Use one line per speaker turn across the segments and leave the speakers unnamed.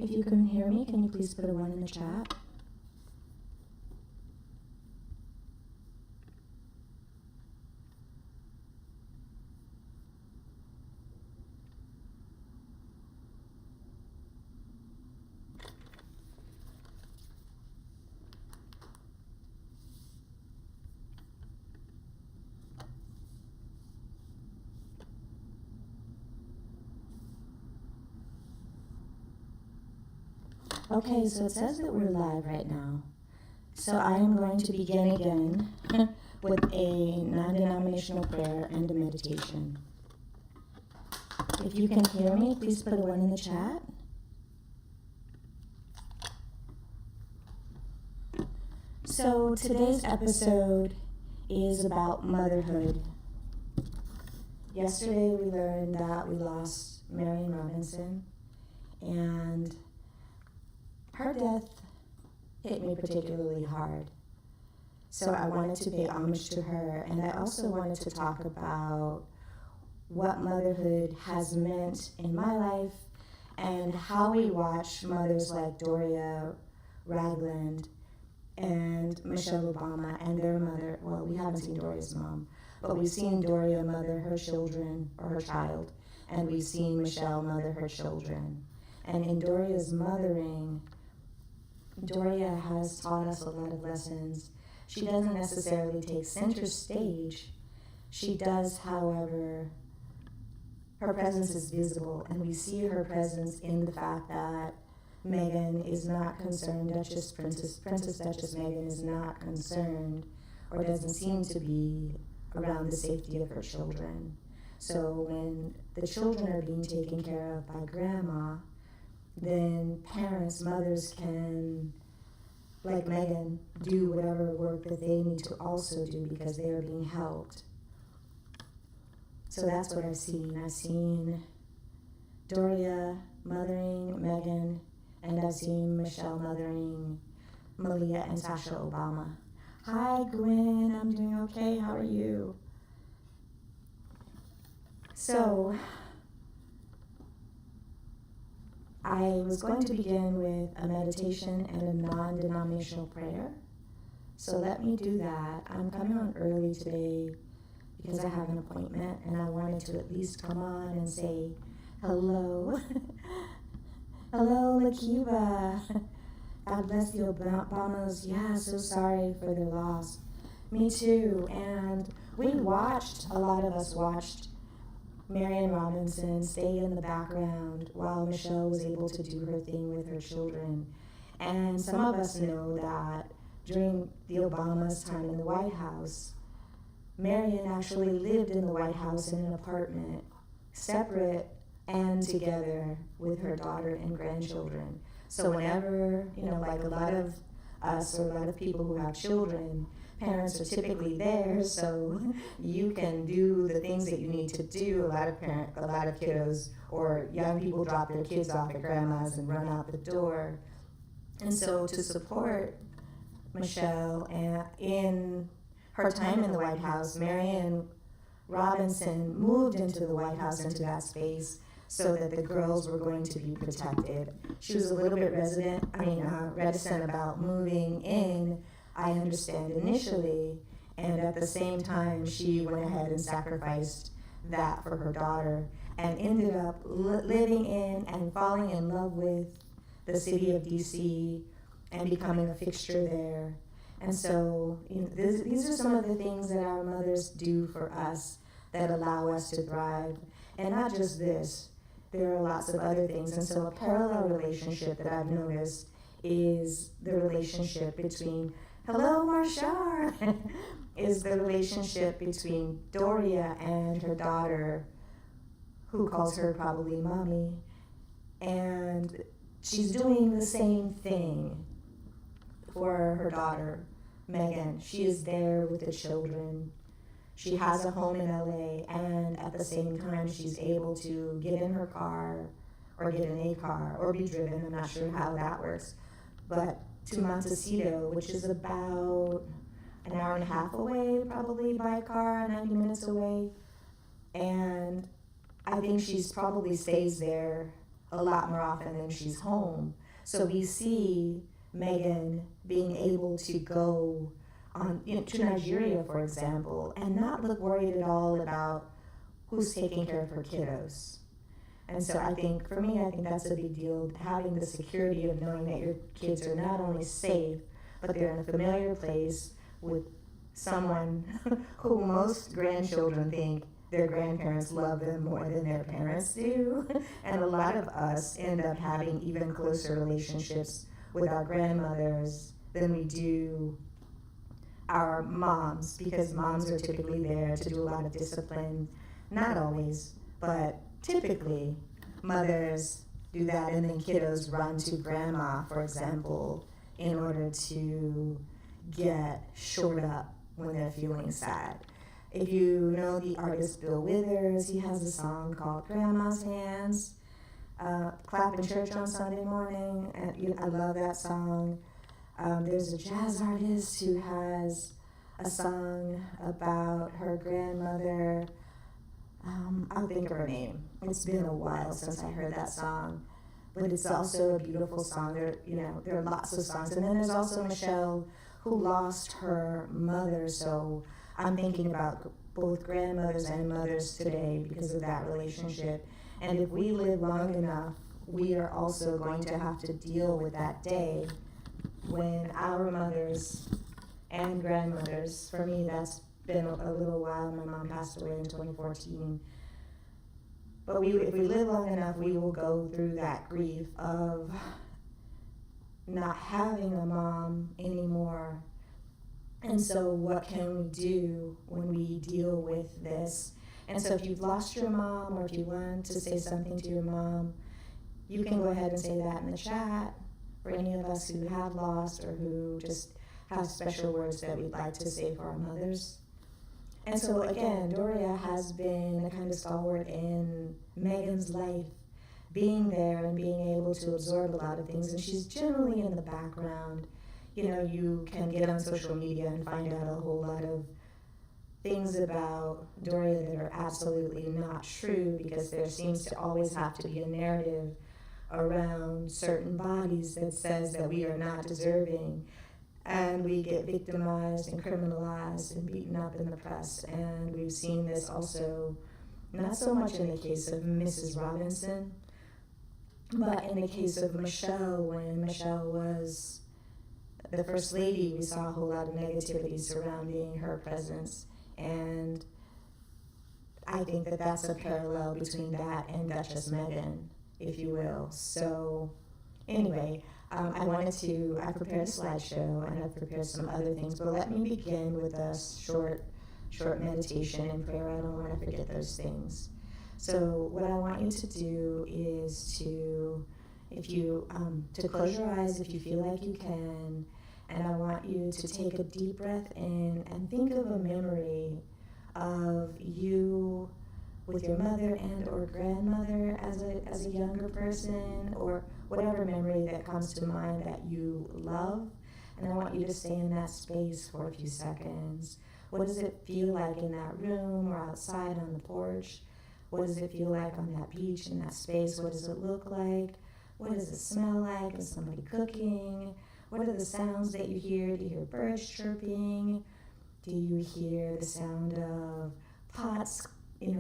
If you can hear me, can you please put a 1 in the chat? Okay, so it says that we're live right now. So I am going to begin again with a non-denominational prayer and a meditation. If you can hear me, please put a 1 in the chat. So today's episode is about motherhood. Yesterday we learned that we lost Marion Robinson, and her death hit me particularly hard. So I wanted to pay homage to her, and I also wanted to talk about what motherhood has meant in my life and how we watch mothers like Doria, Ragland, and Michelle Obama and their mother. Well, we haven't seen Doria's mom, but we've seen Doria mother her children or her child, and we've seen Michelle mother her children. And in Doria's mothering, Doria has taught us a lot of lessons. She doesn't necessarily take center stage. She does, however, her presence is visible, and we see her presence in the fact that Meghan is not concerned, Princess Duchess Meghan is not concerned or doesn't seem to be around the safety of her children. So when the children are being taken care of by grandma, then parents, mothers can, like Meghan, do whatever work that they need to also do because they are being helped. So that's what I've seen. I've seen Doria mothering Meghan, and I've seen Michelle mothering Malia and Sasha Obama. Hi, Gwen. I'm doing okay. How are you? So I was going to begin with a meditation and a non-denominational prayer. So let me do that. I'm coming on early today because I have an appointment, and I wanted to at least come on and say hello. Hello, Lakiba. God bless the Obamas. Yeah, so sorry for their loss. Me too. And a lot of us watched Marion Robinson stay in the background while Michelle was able to do her thing with her children. And some of us know that during the Obamas' time in the White House, Marion actually lived in the White House in an apartment, separate and together with her daughter and grandchildren. So whenever, like a lot of us or a lot of people who have children, parents are typically there, so you can do the things that you need to do. A lot of kiddos or young people drop their kids off at grandma's and run out the door. And so to support Michelle in her time in the White House, Marion Robinson moved into the White House, into that space, so that the girls were going to be protected. She was a little bit reticent about moving in, I understand, initially, and at the same time, she went ahead and sacrificed that for her daughter and ended up living in and falling in love with the city of D.C. and becoming a fixture there. And so these are some of the things that our mothers do for us that allow us to thrive. And not just this, there are lots of other things. And so a parallel relationship that I've noticed is the relationship between, hello, Marshar, is the relationship between Doria and her daughter, who calls her probably mommy. And she's doing the same thing for her daughter, Meghan. She is there with the children. She has a home in LA, and at the same time, she's able to get in her car or get in a car or be driven. I'm not sure how that works. But to Montecito, which is about an hour and a half away, probably by car, 90 minutes away. And I think she's probably stays there a lot more often than she's home. So we see Meghan being able to go on, to Nigeria, for example, and not look worried at all about who's taking care of her kiddos. And so I think, for me, I think that's a big deal, having the security of knowing that your kids are not only safe, but they're in a familiar place with someone who most grandchildren think their grandparents love them more than their parents do. And a lot of us end up having even closer relationships with our grandmothers than we do our moms, because moms are typically there to do a lot of discipline. Not always, but typically mothers do that, and then kiddos run to grandma, for example, in order to get shored up when they're feeling sad. If you know the artist Bill Withers, he has a song called Grandma's Hands, Clap in Church on Sunday Morning, and I love that song. There's a jazz artist who has a song about her grandmother. I'll think of her name. It's been a while since I heard that song, but it's also a beautiful song. There are lots of songs. And then there's also Michelle, who lost her mother, so I'm thinking about both grandmothers and mothers today because of that relationship. And if we live long enough, we are also going to have to deal with that day when our mothers and grandmothers, for me that's been a little while, my mom passed away in 2014, but if we live long enough, we will go through that grief of not having a mom anymore. And so what can we do when we deal with this? And so if you've lost your mom, or if you want to say something to your mom, you can go ahead and say that in the chat. For any of us who have lost or who just have special words that we'd like to say for our mothers. And so again, Doria has been a kind of stalwart in Meghan's life, being there and being able to absorb a lot of things. And she's generally in the background. You can get on social media and find out a whole lot of things about Doria that are absolutely not true, because there seems to always have to be a narrative around certain bodies that says that we are not deserving, and we get victimized and criminalized and beaten up in the press. And we've seen this also, not so much in the case of Mrs. Robinson, but in the case of Michelle. When Michelle was the First Lady, we saw a whole lot of negativity surrounding her presence. And I think that that's a parallel between that and Duchess Meghan, if you will. So anyway, I prepared a slideshow, and I've prepared some other things, but let me begin with a short meditation and prayer. I don't want to forget those things. So what I want you to do is to close your eyes if you feel like you can, and I want you to take a deep breath in and think of a memory of you with your mother and or grandmother as a younger person, or whatever memory that comes to mind that you love. And I want you to stay in that space for a few seconds. What does it feel like in that room or outside on the porch? What does it feel like on that beach, in that space? What does it look like? What does it smell like? Is somebody cooking? What are the sounds that you hear? Do you hear birds chirping? Do you hear the sound of pots,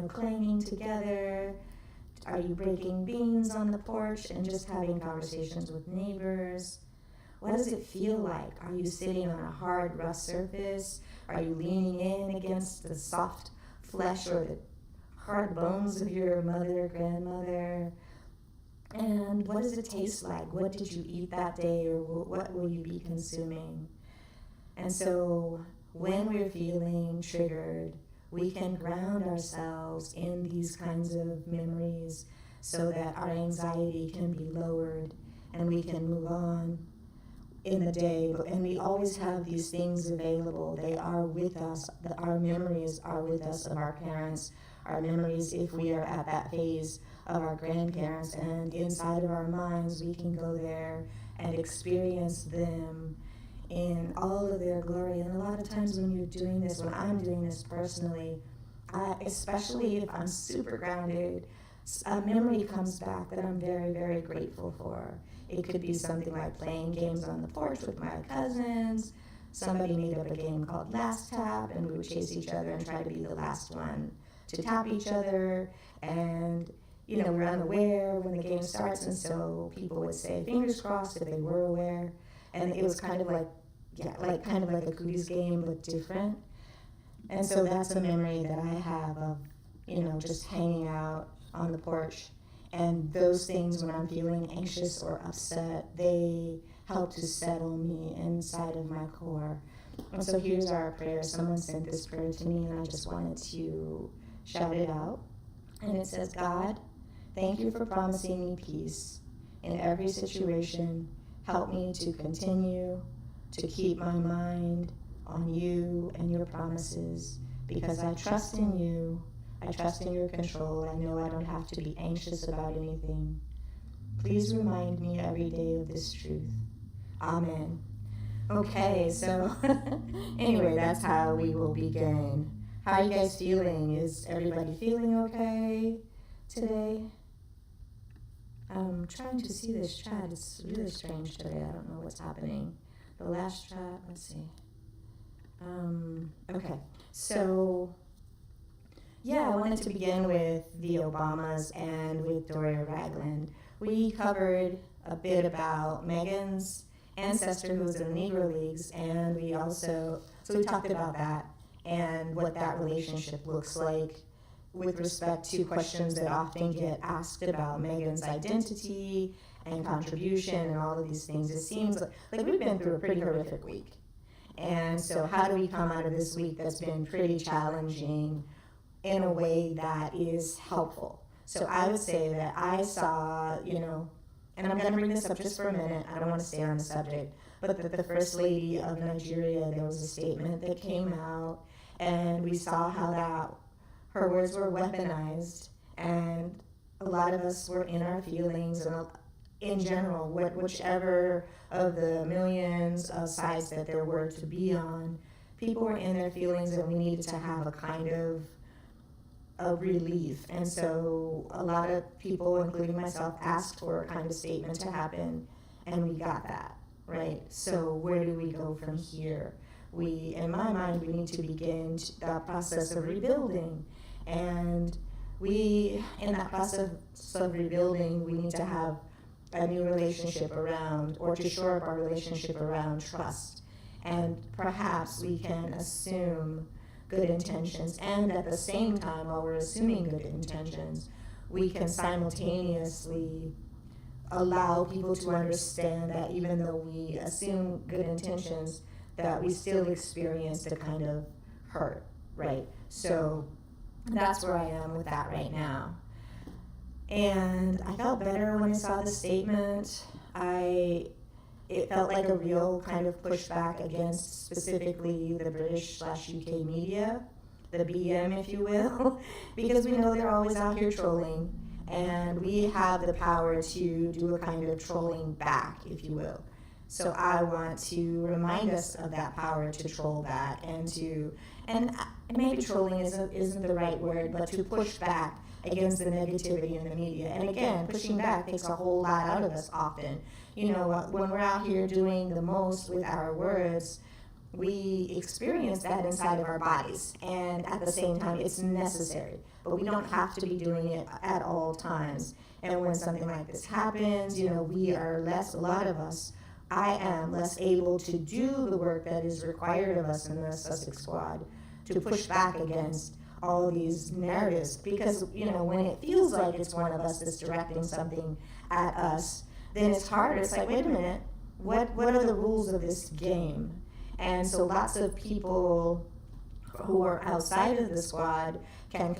clanging together? Are you breaking beans on the porch and just having conversations with neighbors? What does it feel like? Are you sitting on a hard, rough surface? Are you leaning in against the soft flesh or the hard bones of your mother or grandmother? And what does it taste like? What did you eat that day, or what will you be consuming? And so when we're feeling triggered, we can ground ourselves in these kinds of memories so that our anxiety can be lowered and we can move on in the day. And we always have these things available. They are with us. Our memories are with us of our parents, our memories if we are at that phase of our grandparents, and inside of our minds we can go there and experience them in all of their glory. And a lot of times when I'm doing this personally, especially if I'm super grounded, a memory comes back that I'm very, very grateful for. It could be something like playing games on the porch with my cousins. Somebody made up a game called Last Tap, and we would chase each other and try to be the last one to tap each other. And, we're unaware when the game starts, and so people would say fingers crossed if they were aware. And it was kind of like a cooties game, but different. And so that's a memory that I have of, just hanging out on the porch. And those things, when I'm feeling anxious or upset, they help to settle me inside of my core. And so here's our prayer. Someone sent this prayer to me, and I just wanted to shout it out. And it says, God, thank you for promising me peace in every situation. Help me to continue to keep my mind on you and your promises, because I trust in you. I trust in your control. I know I don't have to be anxious about anything. Please remind me every day of this truth. Amen. Okay, so anyway, that's how we will begin. How are you guys feeling? Is everybody feeling okay today? I'm trying to see this chat. It's really strange today. I don't know what's happening. The last chat, let's see. Okay, so I wanted to begin with the Obamas and with Doria Ragland. We covered a bit about Meghan's ancestor who was in the Negro Leagues, and we talked about that and what that relationship looks like with respect to questions that often get asked about Meghan's identity and contribution and all of these things. It seems like we've been through a pretty horrific week. And so how do we come out of this week that's been pretty challenging in a way that is helpful? So I would say that I saw, and I'm going to bring this up just for a minute. I don't want to stay on the subject, but the First Lady of Nigeria, there was a statement that came out, and we saw how her words were weaponized, and a lot of us were in our feelings, and in general, whichever of the millions of sides that there were to be on, people were in their feelings, and we needed to have a kind of a relief. And so a lot of people, including myself, asked for a kind of statement to happen, and we got that, right? So where do we go from here? In my mind, we need to begin the process of rebuilding. And in that process of rebuilding, we need to have a new relationship around, or to shore up our relationship around trust. And perhaps we can assume good intentions, and at the same time, while we're assuming good intentions, we can simultaneously allow people to understand that even though we assume good intentions, that we still experienced a kind of hurt, right? So that's where I am with that right now. And I felt better when I saw the statement. It felt like a real kind of pushback against specifically the British/UK media, the BM, if you will, because we know they're always out here trolling, and we have the power to do a kind of trolling back, if you will. So I want to remind us of that power to troll back, and maybe trolling isn't the right word, but to push back against the negativity in the media. And again, pushing back takes a whole lot out of us often. When we're out here doing the most with our words, we experience that inside of our bodies. And at the same time, it's necessary. But we don't have to be doing it at all times. And when something like this happens, we are a lot of us, I am less able to do the work that is required of us in the Sussex Squad to push back against all these narratives, because when it feels like it's one of us that's directing something at us, then it's harder. It's like, wait a minute, what are the rules of this game? And so lots of people who are outside of the squad can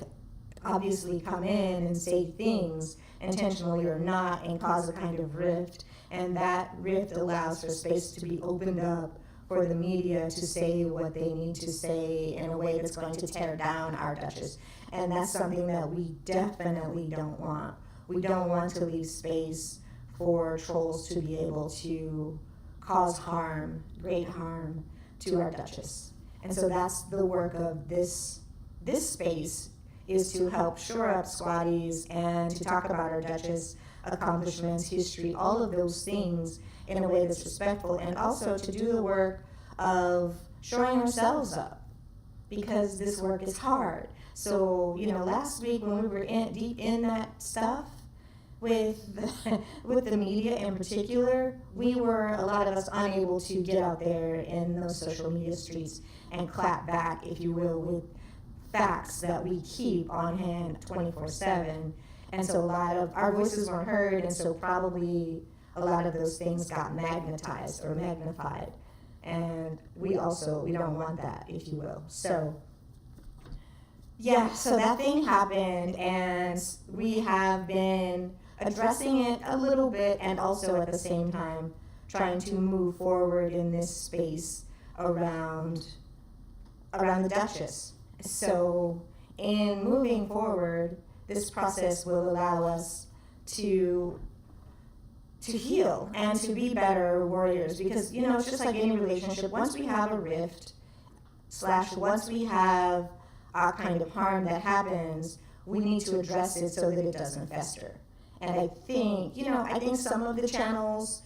obviously come in and say things, intentionally or not, and cause a kind of rift, and that rift allows for space to be opened up for the media to say what they need to say in a way that's going to tear down our Duchess. And that's something that we definitely don't want. We don't want to leave space for trolls to be able to cause harm, great harm, to our Duchess. And so that's the work of this space, is to help shore up squatties and to talk about our Duchess accomplishments, history, all of those things in a way that's respectful, and also to do the work of shoring ourselves up, because this work is hard. So, last week when we were deep in that stuff with the media in particular, we were, a lot of us, unable to get out there in those social media streets and clap back, if you will, with facts that we keep on hand 24/7. And so a lot of our voices weren't heard, and so probably a lot of those things got magnetized or magnified. And we don't want that, if you will. So that thing happened, and we have been addressing it a little bit, and also at the same time trying to move forward in this space around the Duchess. So in moving forward, this process will allow us to heal and to be better warriors, because it's just like any relationship. Once we have a rift / once we have a kind of harm that happens, we need to address it so that it doesn't fester. And I think some of the channels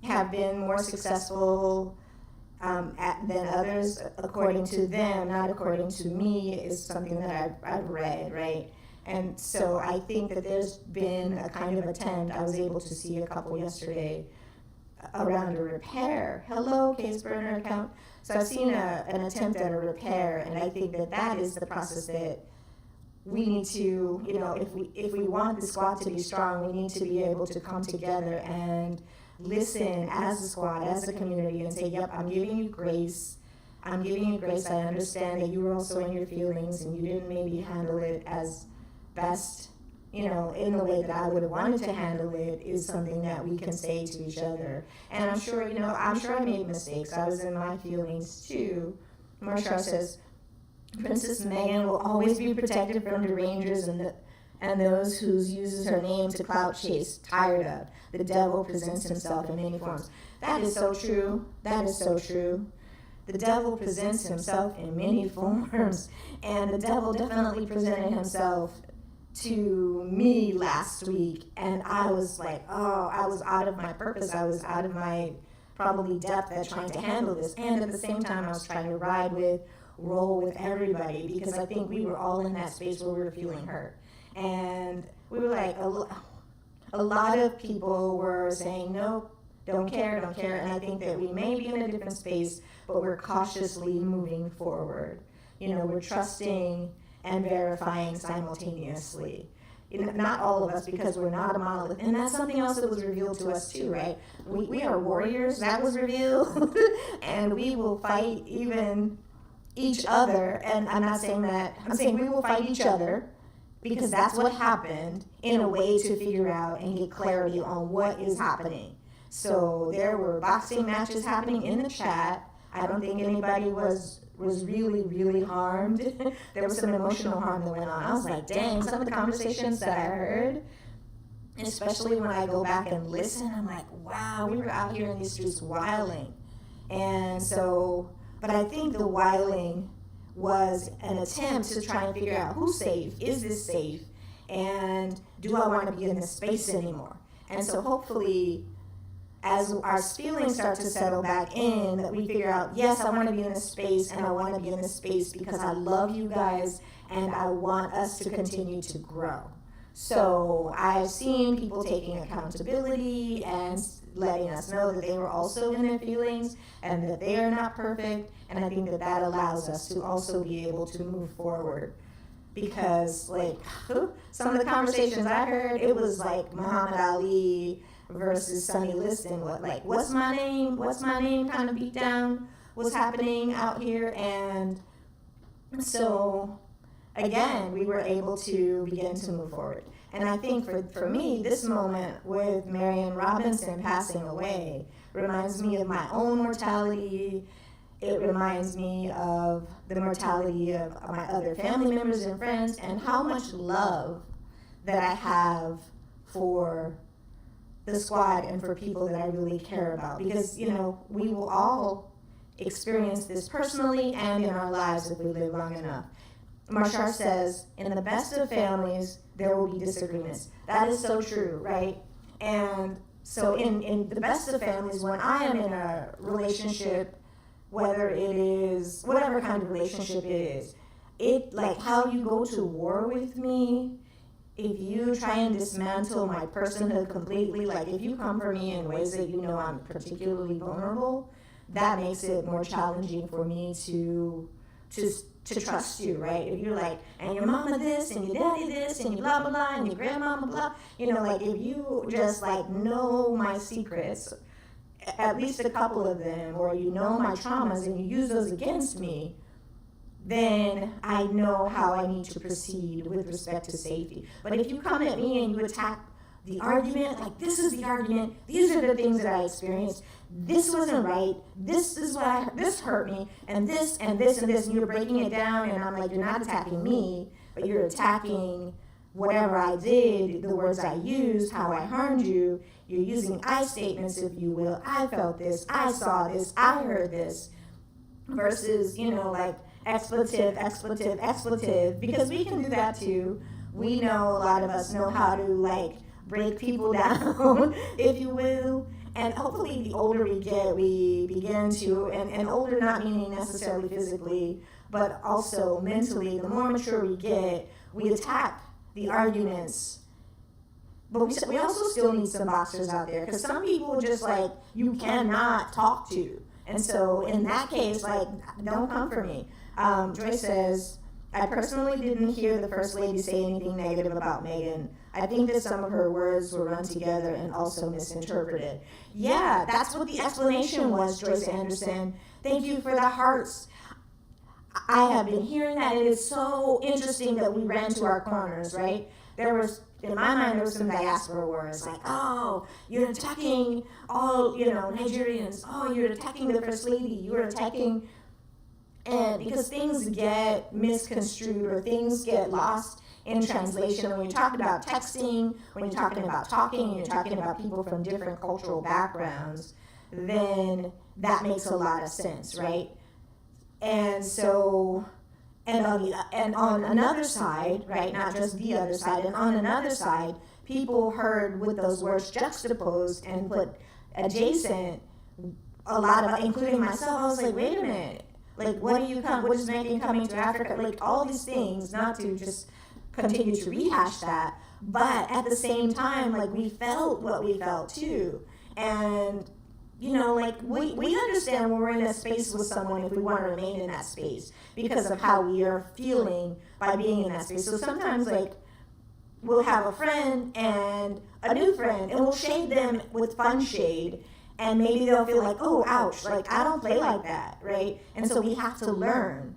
have been more successful than others, according to them, not according to me, is something that I've read, right? And so I think that there's been a kind of attempt. I was able to see a couple yesterday around a repair. Hello, case burner account. So I've seen an attempt at a repair, and I think that is the process that we need to, if we want the squad to be strong, we need to be able to come together and listen as a squad, as a community, and say, yep, I'm giving you grace. I'm giving you grace. I understand that you were also in your feelings and you didn't maybe handle it as best, in the way that I would have wanted to handle it, is something that we can say to each other. And I'm sure I made mistakes. I was in my feelings too. Marshall says, Princess Meghan will always be protected from the Rangers and those who uses her name to clout chase. Tired of. The devil presents himself in many forms. That is so true. That is so true. The devil presents himself in many forms. And the devil definitely presented himself to me last week. And I was like, I was out of my purpose. I was out of my probably depth at trying to handle this. And at the same time, I was trying to roll with everybody, because I think we were all in that space where we were feeling hurt. And we were like, a lot of people were saying, no, don't care. And I think that we may be in a different space, but we're cautiously moving forward. We're trusting and verifying simultaneously. Not all of us, because we're not a monolith. And that's something else that was revealed to us too, right? We are warriors. That was revealed. And we will fight even each other. And I'm not saying that. I'm saying we will fight each other, because that's what happened, in a way to figure out and get clarity on what is happening. So there were boxing matches happening in the chat. I don't think anybody was really, really harmed. There was some emotional harm that went on. I was like, dang, some of the conversations that I heard, especially when I go back and listen, I'm like, wow, we were out here in these streets wilding. And so, but I think the wilding was an attempt to try and figure out who's safe, is this safe, and do I want to be in this space anymore? And so hopefully, as our feelings start to settle back in, that we figure out, yes, I want to be in this space, and I want to be in this space because I love you guys, and I want us to continue to grow. So I've seen people taking accountability and letting us know that they were also in their feelings and that they are not perfect. And I think that allows us to also be able to move forward. Because some of the conversations I heard, it was like Muhammad Ali versus Sonny Liston. What's my name kind of beat down was happening out here. And so again, we were able to begin to move forward. And I think for me, this moment with Marion Robinson passing away reminds me of my own mortality. It reminds me of the mortality of my other family members and friends, and how much love that I have for the squad and for people that I really care about. Because, we will all experience this personally and in our lives if we live long enough. Marshall says, in the best of families, there will be disagreements. That is so true, right? And so in the best of families, when I am in a relationship, whether it is, whatever kind of relationship it is, it, like how you go to war with me, if you try and dismantle my personhood completely, like if you come for me in ways that you know I'm particularly vulnerable, that makes it more challenging for me to trust you, right? If you're like, and your mama this, and your daddy this, and your blah, blah, blah, and your grandmama blah, you know, like if you just like know my secrets, at least a couple of them, or you know my traumas and you use those against me, then I know how I need to proceed with respect to safety. But if you come at me and you attack the argument, like this is the argument, these are the things that I experienced, this wasn't right, this is what this hurt me, and this and this and this, and you're breaking it down, and I'm like, you're not attacking me, but you're attacking whatever I did, the words I used, how I harmed you. You're using I statements, if you will. I felt this, I saw this, I heard this, versus, you know, like expletive, expletive, expletive, because we can do that too. We know, a lot of us know how to like break people down, if you will. And hopefully the older we get, we begin to, and older not meaning necessarily physically, but also mentally, the more mature we get, we attack the arguments. But we also still need some boxers out there, because some people just like, you cannot talk to. And so in that case, like, don't come for me. Joyce says, I personally didn't hear the First Lady say anything negative about Meghan. I think that some of her words were run together and also misinterpreted. Yeah, that's what the explanation was, Joyce Anderson. Thank you for the hearts. I have been hearing that. It is so interesting that we ran to our corners, right? There was, in my mind, there was some diaspora words like, oh, you're attacking all, you know, Nigerians. Oh, you're attacking the First Lady. You're attacking, and because things get misconstrued or things get lost in translation. When you're talking about texting, when you're talking about talking, and you're talking about people from different cultural backgrounds, then that makes a lot of sense, right? And so, and on another side, right, not just the other side, and on another side, people heard with those words juxtaposed and put adjacent, a lot of, including myself, I was like, wait a minute, like, what is Meghan coming to Africa? Like, all these things, not to just continue to rehash that, but at the same time, like, we felt what we felt too. And, you know, like, we understand when we're in a space with someone if we want to remain in that space because of how we are feeling by being in that space. So sometimes, like, we'll have a friend and a new friend, and we'll shade them with fun shade, and maybe they'll feel like, oh, ouch, like, I don't play like that, right? And so we have to learn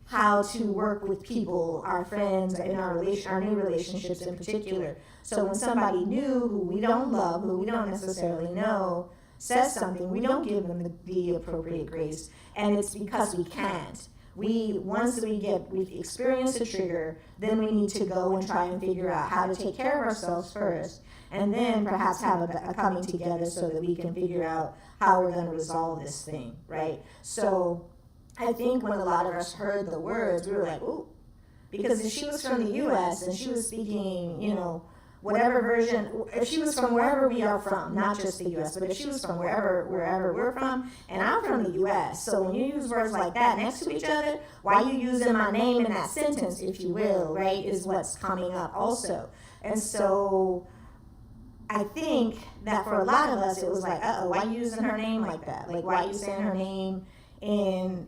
how to work with people, our friends, in our new relationships in particular. So when somebody new who we don't love, who we don't necessarily know, says something, we don't give them the appropriate grace, and it's because we can't. Once we've experienced a trigger, then we need to go and try and figure out how to take care of ourselves first, and then perhaps have a coming together so that we can figure out how we're going to resolve this thing, right? So I think when a lot of us heard the words, we were like, ooh, because if she was from the U.S. and she was speaking, you know, whatever version, if she was from wherever we are from, not just the U.S., but if she was from wherever we're from, and I'm from the U.S., so when you use words like that next to each other, why are you using my name in that sentence, if you will, right, is what's coming up also. And so I think that for a lot of us, it was like, uh-oh, why are you using her name like that? Like, why are you saying her name in,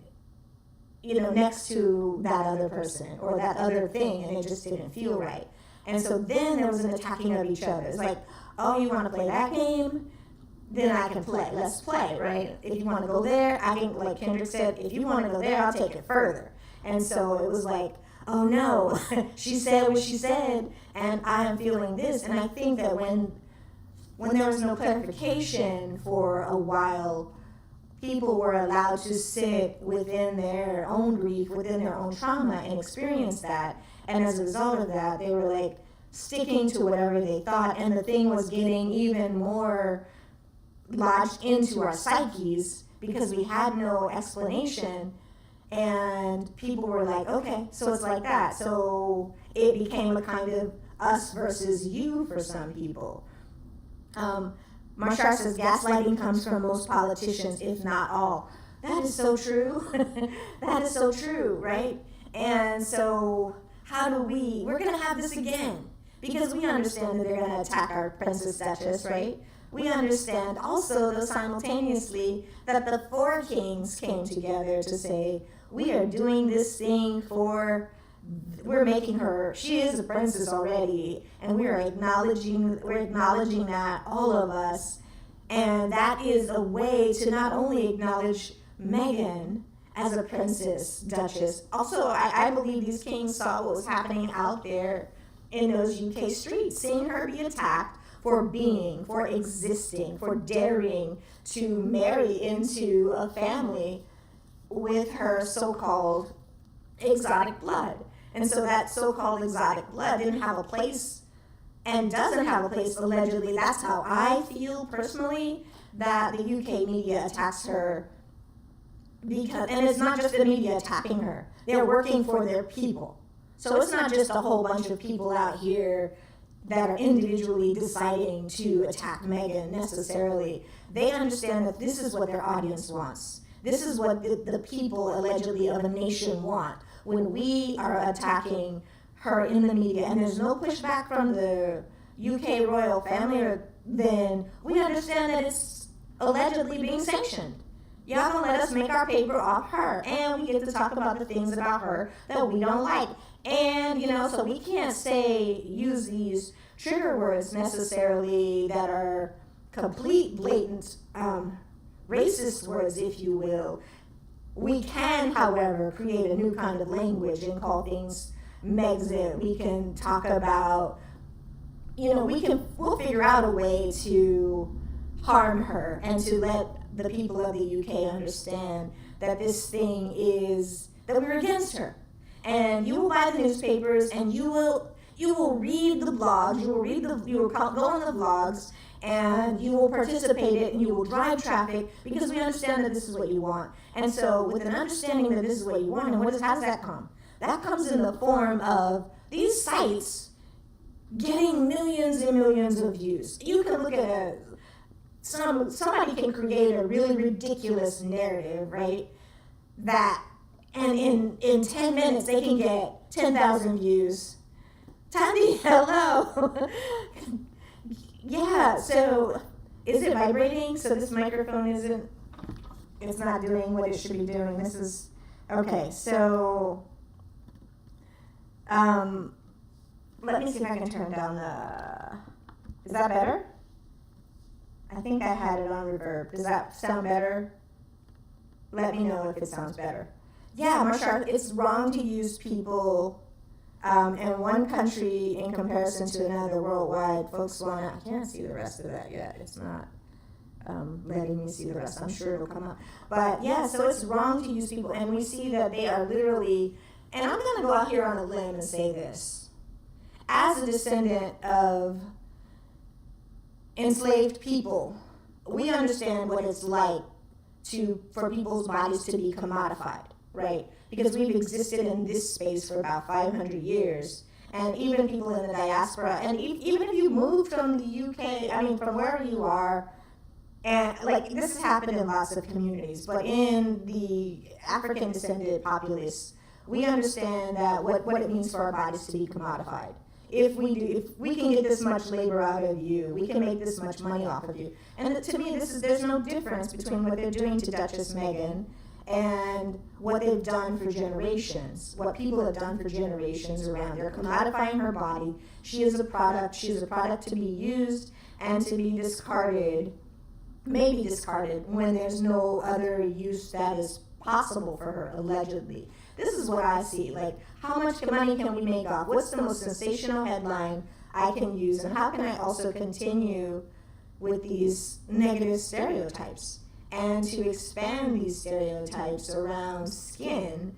you know, next to that other person or that other thing, and it just didn't feel right. And so then there was an attacking of each other. It's like, oh, you want to play that game? Then I can play. Let's play, right? If you want to go there, I can, like Kendrick said, if you want to go there, I'll take it further. And so it was like, oh no, she said what she said, and I am feeling this. And I think that when there was no clarification for a while, people were allowed to sit within their own grief, within their own trauma, and experience that. And as a result of that, they were like sticking to whatever they thought, and the thing was getting even more lodged into our psyches because we had no explanation. And people were like, okay, so it's like that. So it became a kind of us versus you for some people. Marshall says gaslighting comes from most politicians, if not all. That is so true. That is so true, right? And so how do we're going to have this again, because we understand that they're going to attack our Princess Duchess, right? We understand also, though, simultaneously, that the four kings came together to say, we are doing this thing we're making her, she is a princess already, and we're acknowledging that, all of us. And that is a way to not only acknowledge Meghan as a princess, Duchess. Also, I believe these kings saw what was happening out there in those UK streets, seeing her be attacked for being, for existing, for daring to marry into a family with her so-called exotic blood. And so that so-called exotic blood didn't have a place and doesn't have a place, allegedly. That's how I feel personally, that the UK media attacks her. And it's not just the media attacking her. They're working for their people. So it's not just a whole bunch of people out here that are individually deciding to attack Meghan necessarily. They understand that this is what their audience wants. This is what the people, allegedly, of a nation want. When we are attacking her in the media, and there's no pushback from the UK royal family, then we understand that it's allegedly being sanctioned. Y'all gonna let us make our paper off her, and we get to talk about the things about her that we don't like. And, so we can't use these trigger words necessarily that are complete, blatant, racist words, if you will. We can, however, create a new kind of language and call things Megxit. We can talk about, we'll figure out a way to harm her and to let the people of the UK understand that this thing is, that we're against her. And you will buy the newspapers, and you will read the blogs, you will go on the blogs, and you will participate in it, and you will drive traffic, because we understand that this is what you want. And so with an understanding that this is what you want, and how does that come? That comes in the form of these sites getting millions and millions of views. You can look at somebody can create a really ridiculous narrative, right? And in 10 minutes, they can get 10,000 views. Tandy, hello. Yeah, so is it vibrating? So this microphone it's not doing what it should be doing. This is, okay, so let me see if I can turn down is that better? I think I had it on reverb. Does that sound better? Let me know if it sounds better. Yeah, Marsha, it's wrong to use people in one country in comparison to another worldwide. Folks I can't see the rest of that yet. It's not letting me see the rest. I'm sure it'll come up. But yeah, so it's wrong to use people. And we see that they are literally, and I'm going to go out here on a limb and say this. As a descendant of enslaved people, we understand what it's like for people's bodies to be commodified, right? Because we've existed in this space for about 500 years. And even people in the diaspora, and even if you moved from the UK, from wherever you are, and this has happened in lots of communities, but in the African descended populace, we understand that what it means for our bodies to be commodified. If we can get this much labor out of you, we can make this much money off of you. And to me, there's no difference between what they're doing to Duchess Meghan and what they've done for generations, what people have done for generations around. They're commodifying her body. She is a product to be used and to be discarded, maybe discarded when there's no other use that is possible for her, allegedly. This is what I see. How much money can we make off? What's the most sensational headline I can use? And how can I also continue with these negative stereotypes and to expand these stereotypes around skin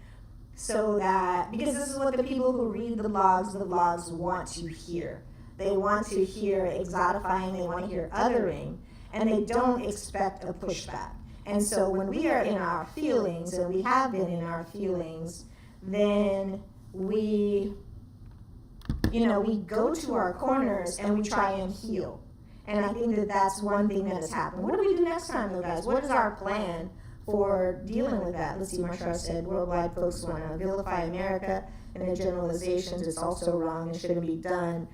so that, because this is what the people who read the blogs want to hear. They want to hear exotifying, they want to hear othering, and they don't expect a pushback. And so when we are in our feelings, and we have been in our feelings, then we go to our corners and we try and heal. And I think that that's one thing that has happened. What do we do next time, though, guys? What is our plan for dealing with that? Let's see, Marsha said, worldwide folks want to vilify America and their generalizations. It's also wrong and shouldn't be done.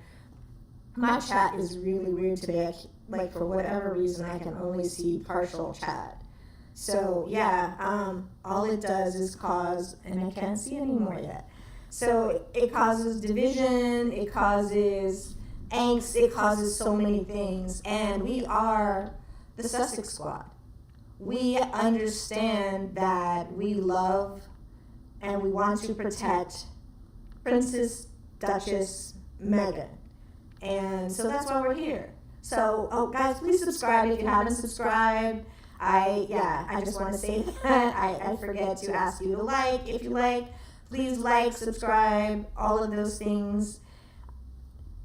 My chat is really weird today. Like, for whatever reason, I can only see partial chat. So, yeah, all it does is cause, and I can't see anymore yet. So it causes division, it causes angst, it causes so many things. And we are the Sussex Squad. We understand that we love and we want to protect Princess Duchess Meghan. And so that's why we're here. So, guys, please subscribe if you haven't subscribed. I just want to say that. I forget to ask you to like. If you like, please like, subscribe, all of those things.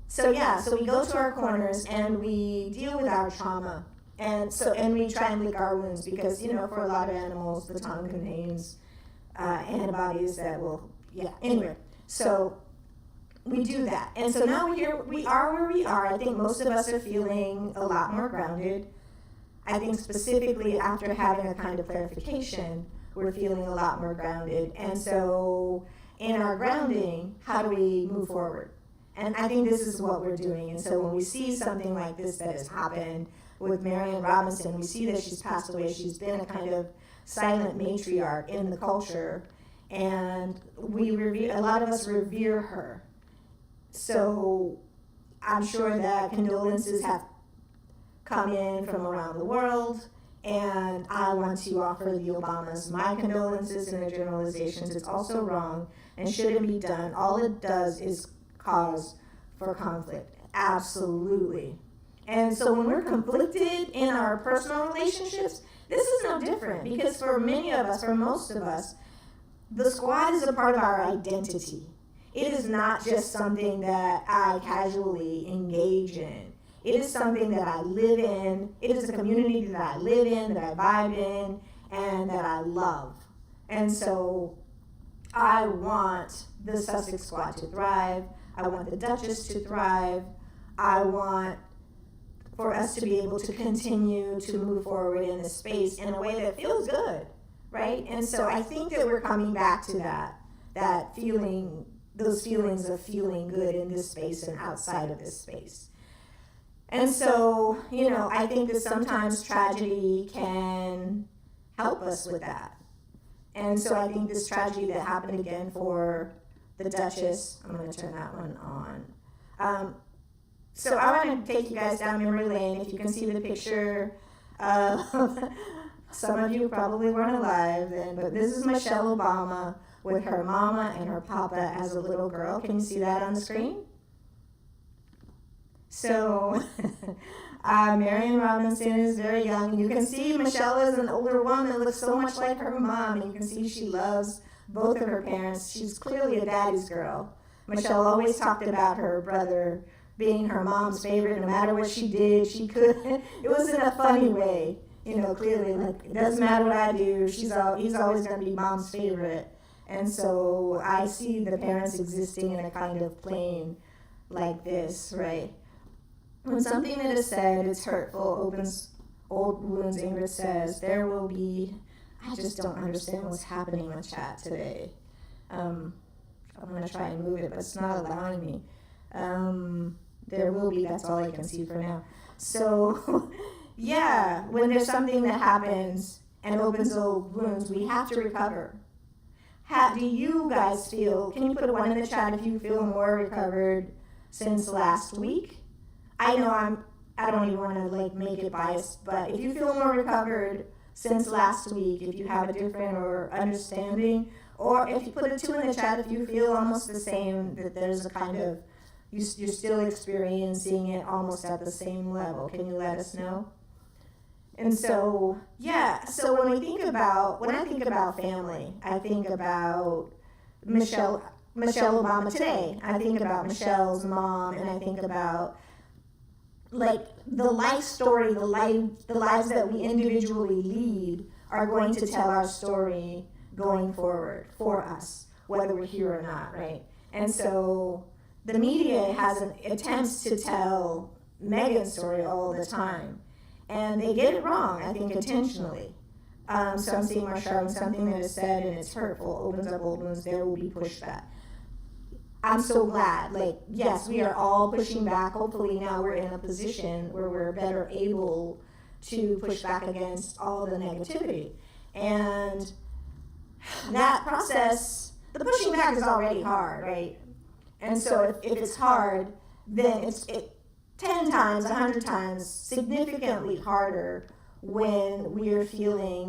So we go to our corners and we deal with our trauma. And we try and lick our wounds because, for a lot of animals, the tongue contains antibodies that will, anyway. So we do that. And so now we are where we are. I think most of us are feeling a lot more grounded. I think specifically after having a kind of clarification, we're feeling a lot more grounded. And so in our grounding, how do we move forward? And I think this is what we're doing. And so when we see something like this that has happened with Marion Robinson, we see that she's passed away. She's been a kind of silent matriarch in the culture. And a lot of us revere her. So I'm sure that condolences have come in from around the world, and I want to offer the Obamas my condolences and their generalizations. It's also wrong and shouldn't be done. All it does is cause for conflict. Absolutely. And so when we're conflicted in our personal relationships, this is no different, because for many of us, for most of us, the squad is a part of our identity. It is not just something that I casually engage in. It is something that I live in. It is a community that I live in, that I vibe in, and that I love. And so I want the Sussex Squad to thrive. I want the Duchess to thrive. I want for us to be able to continue to move forward in this space in a way that feels good, right? And so I think that we're coming back to that feeling, those feelings of feeling good in this space and outside of this space. And so, I think that sometimes tragedy can help us with that. And so I think this tragedy that happened again for the Duchess, I'm going to turn that one on. So I want to take you guys down memory lane. If you can see the picture, some of you probably weren't alive then, but this is Michelle Obama with her mama and her papa as a little girl. Can you see that on the screen? So Marion Robinson is very young. You can see Michelle is an older woman that looks so much like her mom. And you can see she loves both of her parents. She's clearly a daddy's girl. Michelle always talked about her brother being her mom's favorite. No matter what she did, she could. It was in a funny way, clearly. Like, it doesn't matter what I do. He's always going to be mom's favorite. And so I see the parents existing in a kind of plane like this, right? When something that is said is hurtful, opens old wounds, Ingrid says, there will be, I just don't understand what's happening with chat today. I'm going to try and move it, but it's not allowing me. There will be, that's all I can see for now. So, when there's something that happens and opens old wounds, we have to recover. Do you guys feel, can you put a 1 in the chat if you feel more recovered since last week? I know I don't even want to make it biased, but if you feel more recovered since last week, if you have a different or understanding, or if you put a 2 in the chat, if you feel almost the same, that there's a kind of, you're still experiencing it almost at the same level, can you let us know? And so, so when I think about family, I think about Michelle Obama today. I think about Michelle's mom, and I think about the life story, the lives that we individually lead are going to tell our story going forward for us, whether we're here or not, right? And so the media attempts to tell Meghan's story all the time, and they get it wrong, I think, intentionally. So I'm seeing Marshawn, something that is said and it's hurtful, opens up old wounds, there will be pushback. I'm so glad, yes, we are all pushing back. Hopefully now we're in a position where we're better able to push back against all the negativity. And that process, the pushing back is already hard, right? And so if it's hard, then it's 10 times, 100 times significantly harder when we're feeling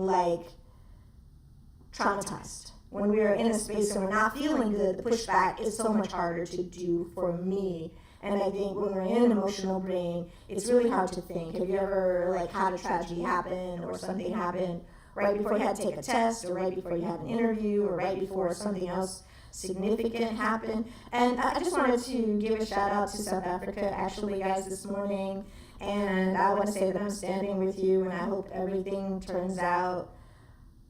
traumatized. When we're in a space and we're not feeling good, the pushback is so much harder to do for me. And I think when we're in an emotional brain, it's really hard to think. Have you ever had a tragedy happen or something happen right before you had to take a test, or right before you had an interview, or right before something else significant happened? And I just wanted to give a shout out to South Africa, actually, guys, this morning. And I want to say that I'm standing with you, and I hope everything turns out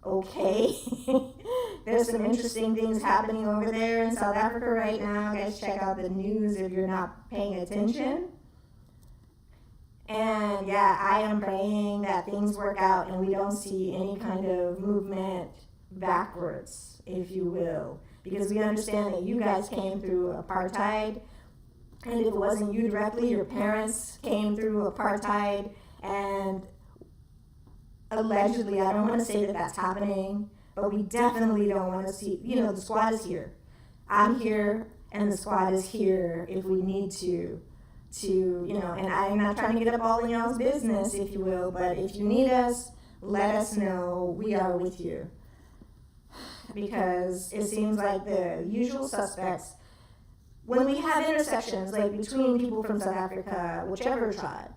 okay. There's some interesting things happening over there in South Africa right now. Guys, check out the news if you're not paying attention. And yeah, I am praying that things work out and we don't see any kind of movement backwards, if you will. Because we understand that you guys came through apartheid. And if it wasn't you directly, your parents came through apartheid. And allegedly, I don't want to say that that's happening, but we definitely don't want to see, the squad is here. I'm here, and the squad is here if we need to, and I'm not trying to get up all in y'all's business, if you will, but if you need us, let us know. We are with you. Because it seems like the usual suspects, when we have intersections, between people from South Africa, whichever tribe,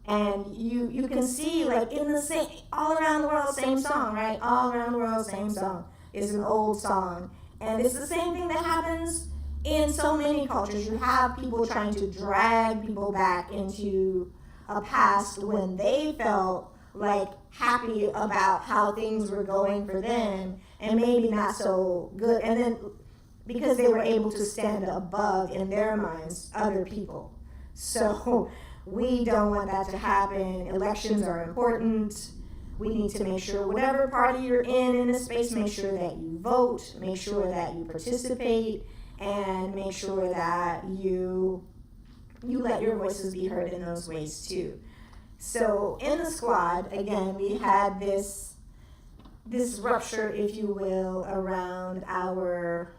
and you can see in the same, all around the world, same song, right? All around the world, same song. It's an old song. And it's the same thing that happens in so many cultures. You have people trying to drag people back into a past when they felt happy about how things were going for them and maybe not so good. And then because they were able to stand above, in their minds, other people. So we don't want that to happen. Elections are important. We need to make sure whatever party you're in this space, make sure that you vote, make sure that you participate, and make sure that you let your voices be heard in those ways too. So in the squad, again, we had this rupture, if you will, around our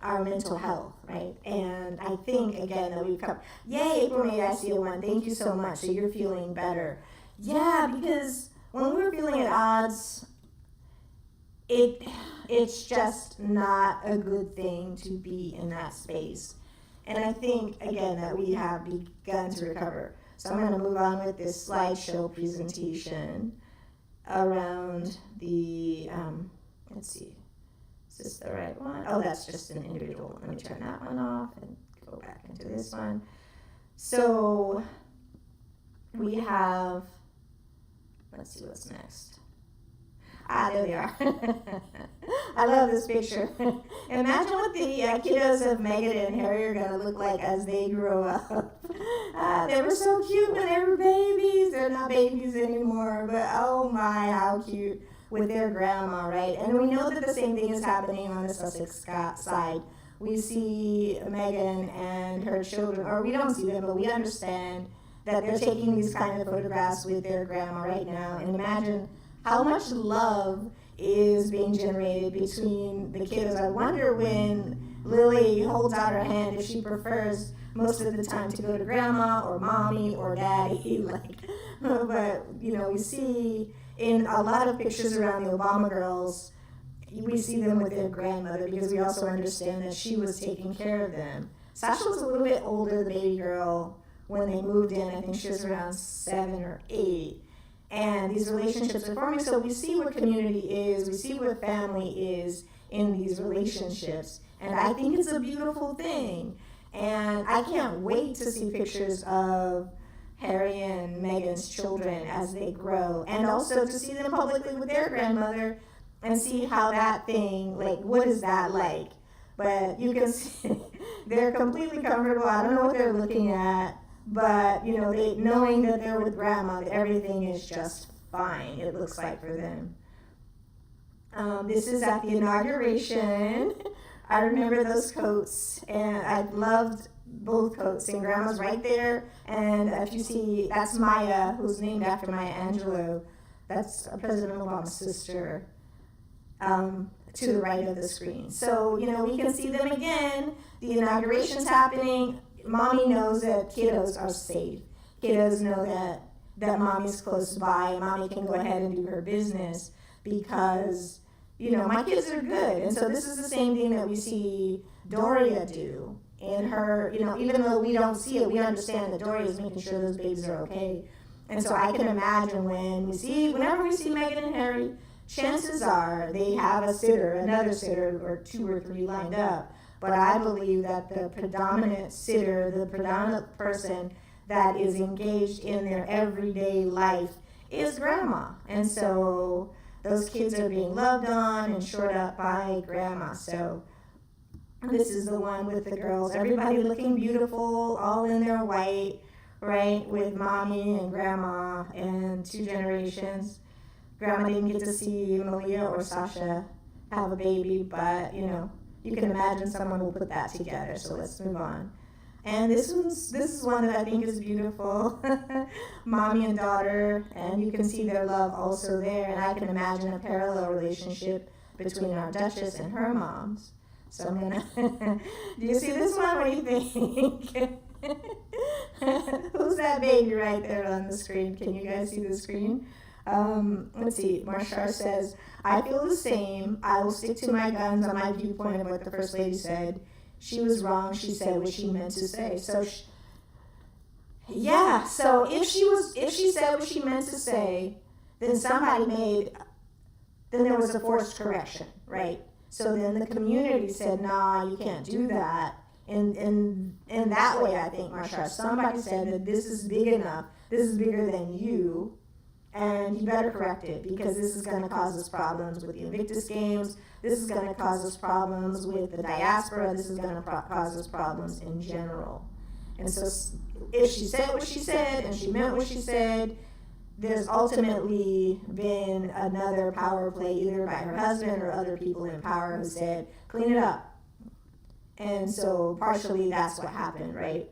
mental health, right? And I think, again, that we've come, yay, April, May, I see a one. Thank you so much. So you're feeling better. Yeah, because when we're feeling at odds, it's just not a good thing to be in that space. And I think, again, that we have begun to recover. So I'm going to move on with this slideshow presentation around the, let's see. Is this the right one? Oh, that's just an individual. Let me turn that one off and go back into this one. So we have, let's see what's next. There they are. I love this picture. Imagine what the kiddos of Meghan and Harry are going to look like as they grow up. They were so cute when they were babies. They're not babies anymore, but oh my, how cute with their grandma, right? And we know that the same thing is happening on the Sussex side. We see Meghan and her children, or we don't see them, but we understand that they're taking these kind of photographs with their grandma right now. And imagine how much love is being generated between the kids. I wonder when Lily holds out her hand if she prefers most of the time to go to grandma or mommy or daddy. But we see in a lot of pictures around the Obama girls, we see them with their grandmother because we also understand that she was taking care of them. Sasha was a little bit older, the baby girl, when they moved in. I think she was around 7 or 8. And these relationships are forming. So we see what community is. We see what family is in these relationships. And I think it's a beautiful thing. And I can't wait to see pictures of Harry and Meghan's children as they grow, and also to see them publicly with their grandmother and see how that thing, like, what is that like? But you can see they're completely comfortable. I don't know what they're looking at, but, you know, they knowing that they're with grandma, everything is just fine, it looks like, for them. This is at the inauguration. I remember those coats, and I loved both coats, and grandma's right there. And if you see, that's Maya, who's named after Maya Angelou. That's President Obama's sister, to the right of the screen. So, you know, we can see them again. The inauguration's happening. Mommy knows that kiddos are safe. Kiddos know that mommy's close by. Mommy can go ahead and do her business because, you know, my kids are good. And so this is the same thing that we see Doria do. And her, you know, even though we don't see it, we understand that Doria is making sure those babies are okay. And so I can imagine whenever we see Meghan and Harry, chances are they have a sitter, another sitter, or two or three lined up. But I believe that the predominant sitter, the predominant person that is engaged in their everyday life is grandma. And so those kids are being loved on and shored up by grandma. So this is the one with the girls, everybody looking beautiful, all in their white, right, with mommy and grandma and two generations. Grandma didn't get to see Malia or Sasha have a baby, but, you know, you can imagine someone will put that together. So let's move on. And this is one that I think is beautiful. Mommy and daughter, and you can see their love also there. And I can imagine a parallel relationship between our Duchess and her moms. So I'm gonna. Do you see this one? What do you think? Who's that baby right there on the screen? Can you guys see the screen? Let's see. Marshall says, "I feel the same. I will stick to my guns on my viewpoint of what the First Lady said. She was wrong. She said what she meant to say." So, yeah. So if she said what she meant to say, then then there was a forced correction, right? So then the community said, "Nah, you can't do that." And in that way, I think, Marsha, somebody said that this is big enough. This is bigger than you. And you better correct it, because this is going to cause us problems with the Invictus Games. This is going to cause us problems with the diaspora. This is going to cause us problems in general. And so if she said what she said and she meant what she said, there's ultimately been another power play, either by her husband or other people in power, who said, clean it up. And so partially that's what happened, right?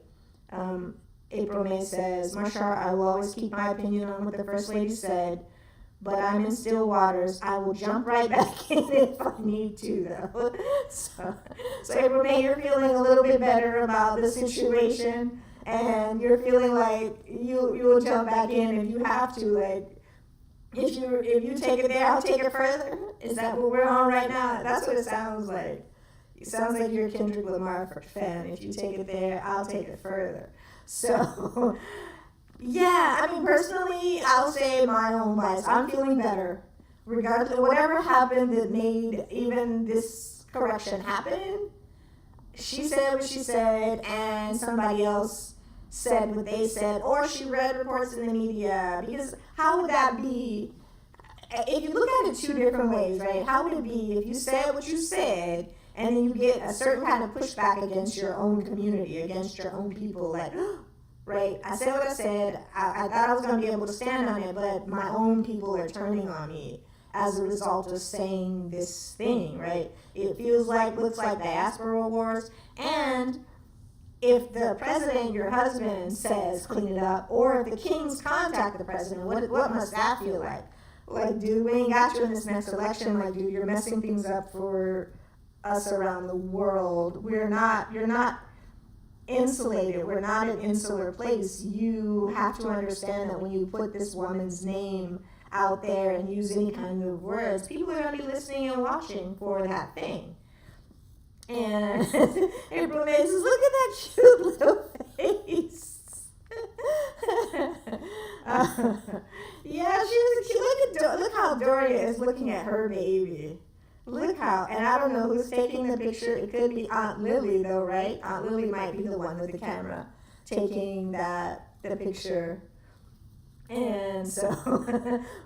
April May says, Marshall, I will always keep my opinion on what the First Lady said, but I'm in still waters. I will jump right back in if I need to, though. So April May, you're feeling a little bit better about the situation, and you're feeling like you will jump back in if you have to. Like, if you take it there, I'll take it further. Is that what we're on right now? That's what it sounds like. It sounds like you're a Kendrick Lamar fan. If you take it there, I'll take it further. So, yeah, I mean, personally, I'll say my own bias. I'm feeling better. Regardless of whatever happened that made even this correction happen, she said what she said, and somebody else said what they said, or she read reports in the media. Because how would that be? If you look at it two different ways, right? How would it be if you said what you said, and then you get a certain kind of pushback against your own community, against your own people, like, right, I said what I said, I thought I was going to be able to stand on it, but my own people are turning on me as a result of saying this thing, right? It looks like diaspora wars, and if the president, your husband, says clean it up, or if the kings contact the president, what must that feel like? Like, dude, we ain't got you in this next election, like, dude, you're messing things up for us around the world. You're not insulated. We're not an insular place. You have to understand that when you put this woman's name out there and use any kind of words, people are going to be listening and watching for that thing. And April May says, look at that cute little face. Yeah, she was cute. Look how Doria is looking at her baby. Look how, and I don't know who's taking the picture. It could be Aunt Lily, though, right? Aunt Lily might be the one with the camera taking the picture. And so,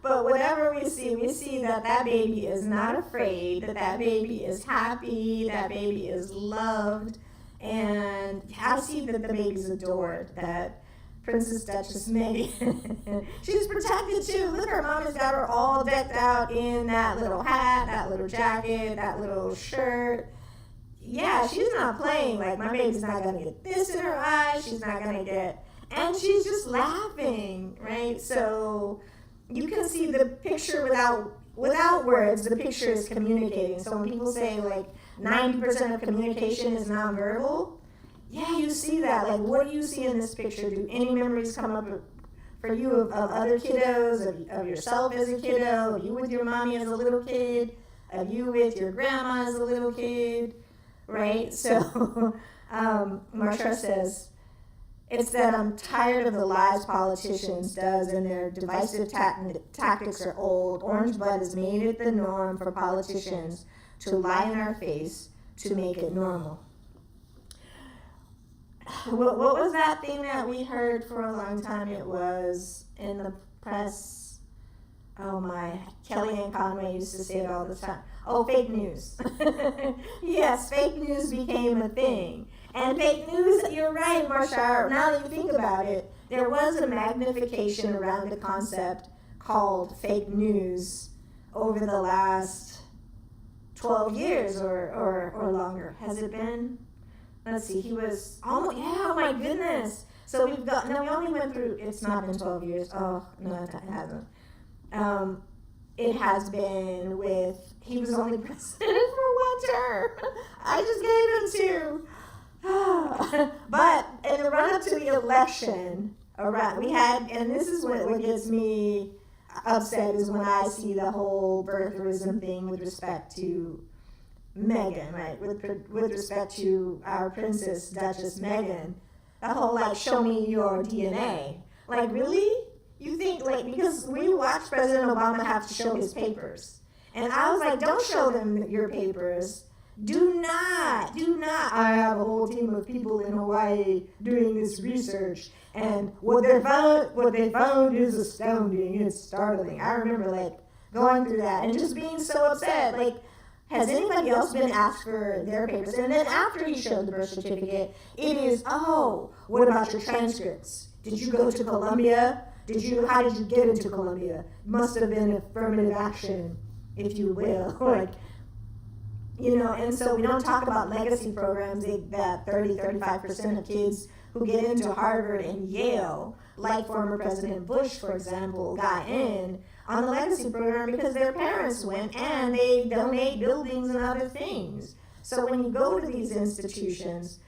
but whatever we see that baby is not afraid, that baby is happy, that baby is loved, and I see that the baby's adored, that Princess Duchess Meghan, she's protected too. Look, her mom has got her all decked out in that little hat, that little jacket, that little shirt. Yeah, she's not playing. Like, my baby's not going to get this in her eyes. She's not going to get... And she's just laughing, right? So you can see the picture without words. The picture is communicating. So when people say, like, 90% of communication is nonverbal, yeah, you see that. Like, what do you see in this picture? Do any memories come up for you of other kiddos, of yourself as a kiddo, of you with your mommy as a little kid, of you with your grandma as a little kid, right? So Marsha says, it's that I'm tired of the lies politicians does, and their divisive tactics are old. Orange blood has made it the norm for politicians to lie in our face to make it normal. What was that thing that we heard for a long time? It was in the press. Oh my, Kellyanne Conway used to say it all the time. Oh, fake news. Yes, fake news became a thing. And fake news, you're right, Marsha, now that you think about it, there was a magnification around a concept called fake news over the last 12 years or longer. Has it been? Let's see, he was almost, oh my goodness. So we only went through, it's not been 12 years. Oh, no, it hasn't. It has been he was only president for 1 term. I just gave him 2. But in the run-up to the election, we had, and this is what gets me upset, is when I see the whole birtherism thing with respect to Meghan, right? With respect to our Princess Duchess Meghan, the whole, like, show me your DNA. Like, really? You think, like, because we watched President Obama have to show his papers. And I was like, don't show them your papers. Do not. I have a whole team of people in Hawaii doing this research, and what they found is astounding. It's startling. I remember, like, going through that and just being so upset. Like, has anybody else been asked for their papers? And then after he showed the birth certificate, it is, what about your transcripts? Did you go to Columbia? How did you get into Columbia? Must have been affirmative action, if you will. Like, and so we don't talk about legacy programs that 35% of kids who get into Harvard and Yale, like former President Bush, for example, got in on the legacy program because their parents went and they donate buildings and other things. So when you go to these institutions,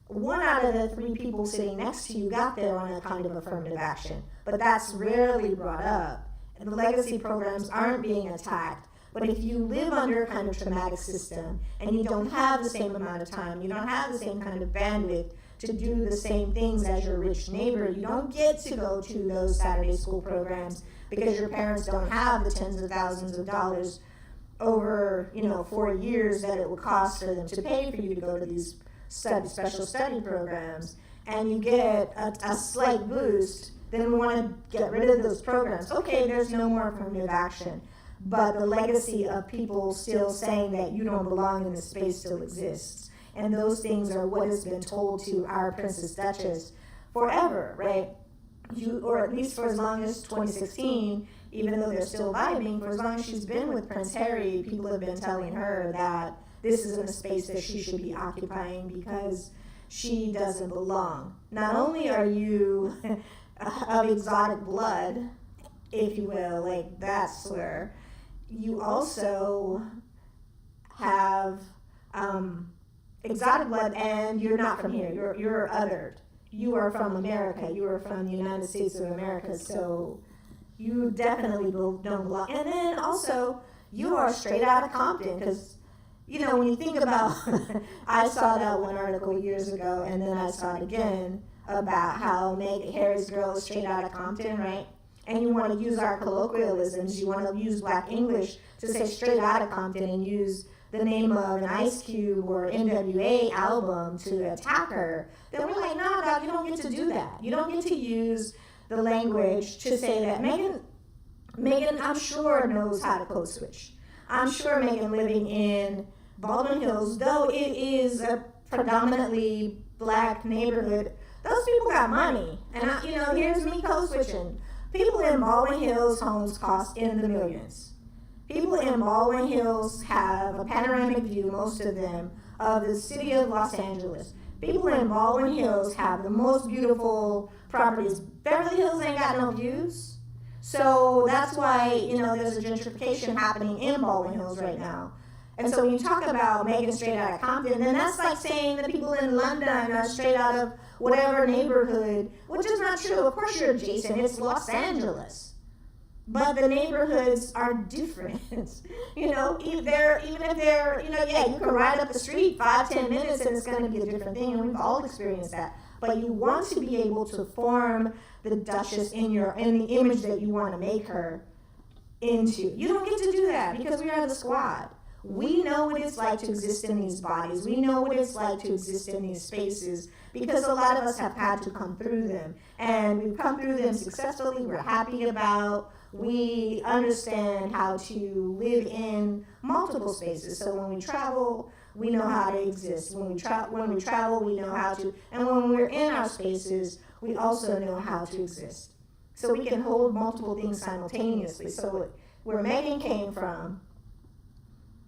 1 out of the 3 people sitting next to you got there on a kind of affirmative action. But that's rarely brought up. And the legacy programs aren't being attacked. But if you live under a kind of traumatic system and you don't have the same amount of time, you don't have the same kind of bandwidth to do the same things as your rich neighbor, you don't get to go to those Saturday school programs because your parents don't have the tens of thousands of dollars over 4 years that it would cost for them to pay for you to go to these special study programs, and you get a slight boost, then we want to get rid of those programs. Okay, there's no more affirmative action, but the legacy of people still saying that you don't belong in the space still exists. And those things are what has been told to our Princess Duchess forever, right? Or at least for as long as 2016, even though they're still vibing, for as long as she's been with Prince Harry, people have been telling her that this isn't a space that she should be occupying because she doesn't belong. Not only are you of exotic blood, if you will, like that's where you also have exotic blood, and you're not from here. You're othered. You are from America. You are from the United States of America. So you definitely don't belong. And then also, you are straight out of Compton, because when you think about, I saw that one article years ago, and then I saw it again about how Harry's girl is straight out of Compton, right? And you want to use our colloquialisms, you want to use Black English to say straight out of Compton and use the name of an Ice Cube or NWA album to attack her, then we're like, no, dog, you don't get to do that. You don't get to use the language to say that. Meghan, I'm sure, knows how to code switch. I'm sure Meghan, living in Baldwin Hills, though it is a predominantly black neighborhood, those people got money. And, here's me code switching. People in Baldwin Hills homes cost in the millions. People in Baldwin Hills have a panoramic view, most of them, of the city of Los Angeles. People in Baldwin Hills have the most beautiful properties. Beverly Hills ain't got no views. So that's why, there's a gentrification happening in Baldwin Hills right now. And so when you talk about Meghan straight out of Compton, then that's like saying that people in London are straight out of whatever neighborhood, which is not true. Of course you're adjacent. It's Los Angeles. But the neighborhoods are different. Even if they're, you can ride up the street 5-10 minutes and it's going to be a different thing. And we've all experienced that. But you want to be able to form the Duchess in the image that you want to make her into. You don't get to do that because we are the squad. We know what it's like to exist in these bodies. We know what it's like to exist in these spaces because a lot of us have had to come through them. And we've come through them successfully. We're happy about. We understand how to live in multiple spaces. So when we travel, we know how to exist. When we travel, we know how to. And when we're in our spaces, we also know how to exist. So we can hold multiple things simultaneously. So where Meghan came from,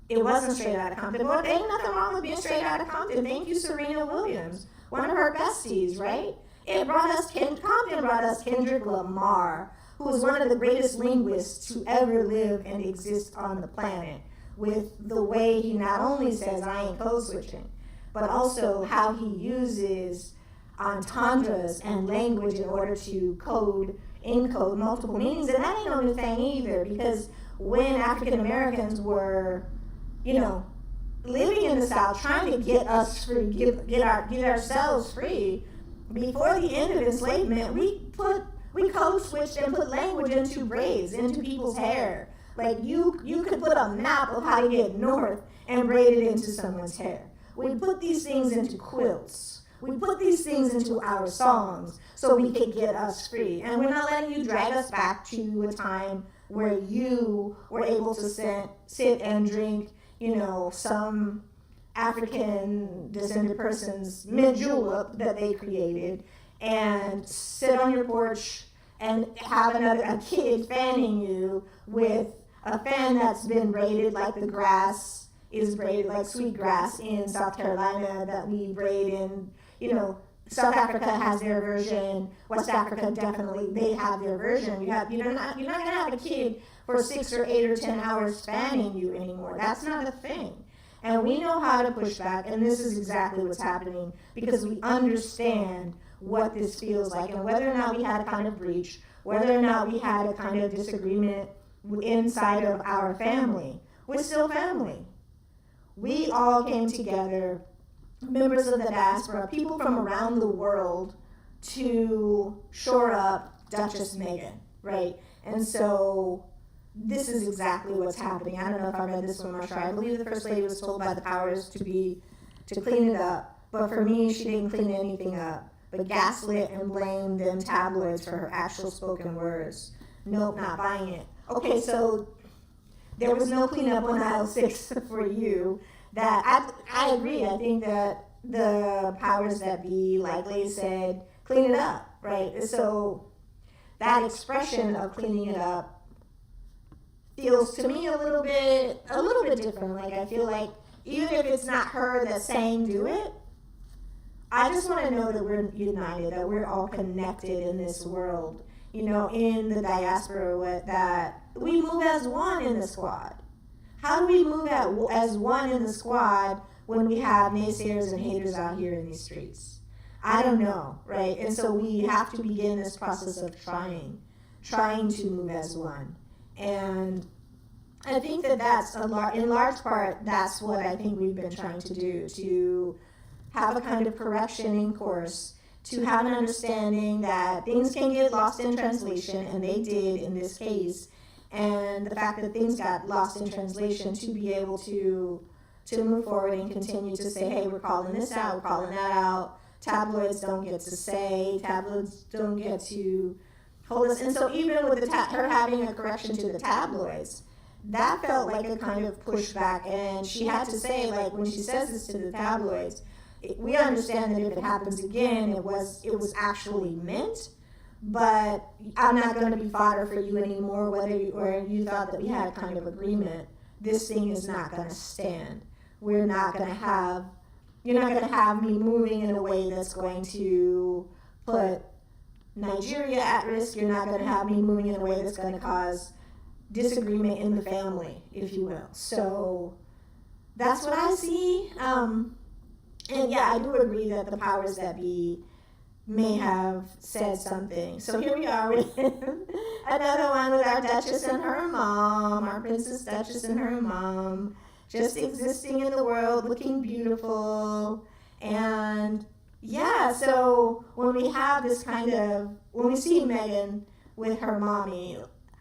it wasn't straight out of Compton. But ain't nothing wrong with being straight out of Compton. Thank you, Serena Williams, one of her besties, right? Compton brought us Kendrick Lamar, who was one of the greatest linguists to ever live and exist on the planet, with the way he not only says, I ain't code switching, but also how he uses entendres and language in order to encode multiple meanings. And that ain't no new thing either, because when African Americans were living in the South, trying to get us free, get ourselves free, before the end of enslavement, we code switched and put language into braids, into people's hair. Like you could put a map of how to get north and braid it into someone's hair. We put these things into quilts. We put these things into our songs so we could get us free. And we're not letting you drag us back to a time where you were able to sit and drink some African descended person's mint julep that they created and sit on your porch and have a kid fanning you with a fan that's been braided like the grass is braided, like sweet grass in South Carolina that we braid in, South Africa has their version. West Africa definitely, they have their version. You're not gonna have a kid for 6 or 8 or 10 hours fanning you anymore. That's not a thing. And we know how to push back, and this is exactly what's happening because we understand what this feels like, and whether or not we had a kind of breach, whether or not we had a kind of disagreement inside of our family, we're still family. We all came together, members of the diaspora, people from around the world, to shore up Duchess Meghan, right? And so this is exactly what's happening. I don't know if I read this one, Marsha. I believe the First Lady was told by the powers to clean it up. But for me, she didn't clean anything up, but gaslit and blamed them tabloids for her actual spoken words. Nope, not buying it. Okay, so there was no cleanup on aisle 6 for you. That I agree. I think that the powers that be, like Lady said, clean it up, right? So that expression of cleaning it up feels to me a little bit different. Like I feel like even if it's not her that's saying do it, I just want to know that we're united, that we're all connected in this world, in the diaspora, that we move as one in the squad. How do we move as one in the squad when we have naysayers and haters out here in these streets? I don't know, right? And so we have to begin this process of trying to move as one. And I think that's in large part, that's what I think we've been trying to do, to have a kind of correction in course, to have an understanding that things can get lost in translation, and they did in this case. And the fact that things got lost in translation, to be able to to move forward and continue to say, hey, we're calling this out, we're calling that out. Tabloids don't get to say, tabloids don't get to hold us. And so even with her having a correction to the tabloids, that felt like a kind of pushback. And she had to say, like, when she says this to the tabloids, we understand that if it happens again, it was actually meant. But I'm not going to be fodder for you anymore, whether you thought that we had a kind of agreement. This thing is not going to stand. You're not going to have me moving in a way that's going to put Nigeria at risk. You're not going to have me moving in a way that's going to cause disagreement in the family, if you will. So that's what I see. And yeah, I do agree that the powers that be may have said something. So here we are with another one with our Duchess and her mom, our Princess Duchess and her mom, just existing in the world, looking beautiful. And yeah, so when we have this when we see Meghan with her mommy,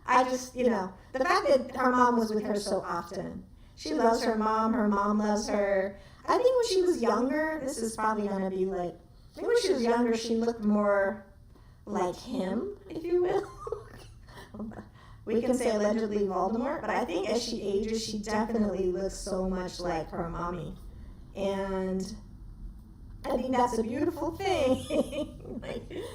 I just, the fact that her mom was with her so often. She loves her mom loves her. I think when she was younger, this is probably going to be like, maybe when she was younger, she looked more like him, if you will. We can say allegedly Voldemort, but I think as she ages, she definitely looks so much like her mommy. And I think that's a beautiful thing.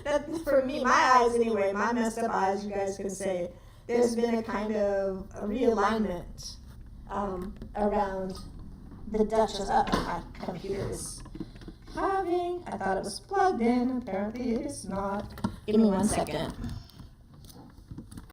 That, for me, my eyes anyway, my messed up eyes, you guys can say, there's been a kind of a realignment around the Duchess. My computer is having, I thought it was plugged in, apparently it is not. Give me 1 second.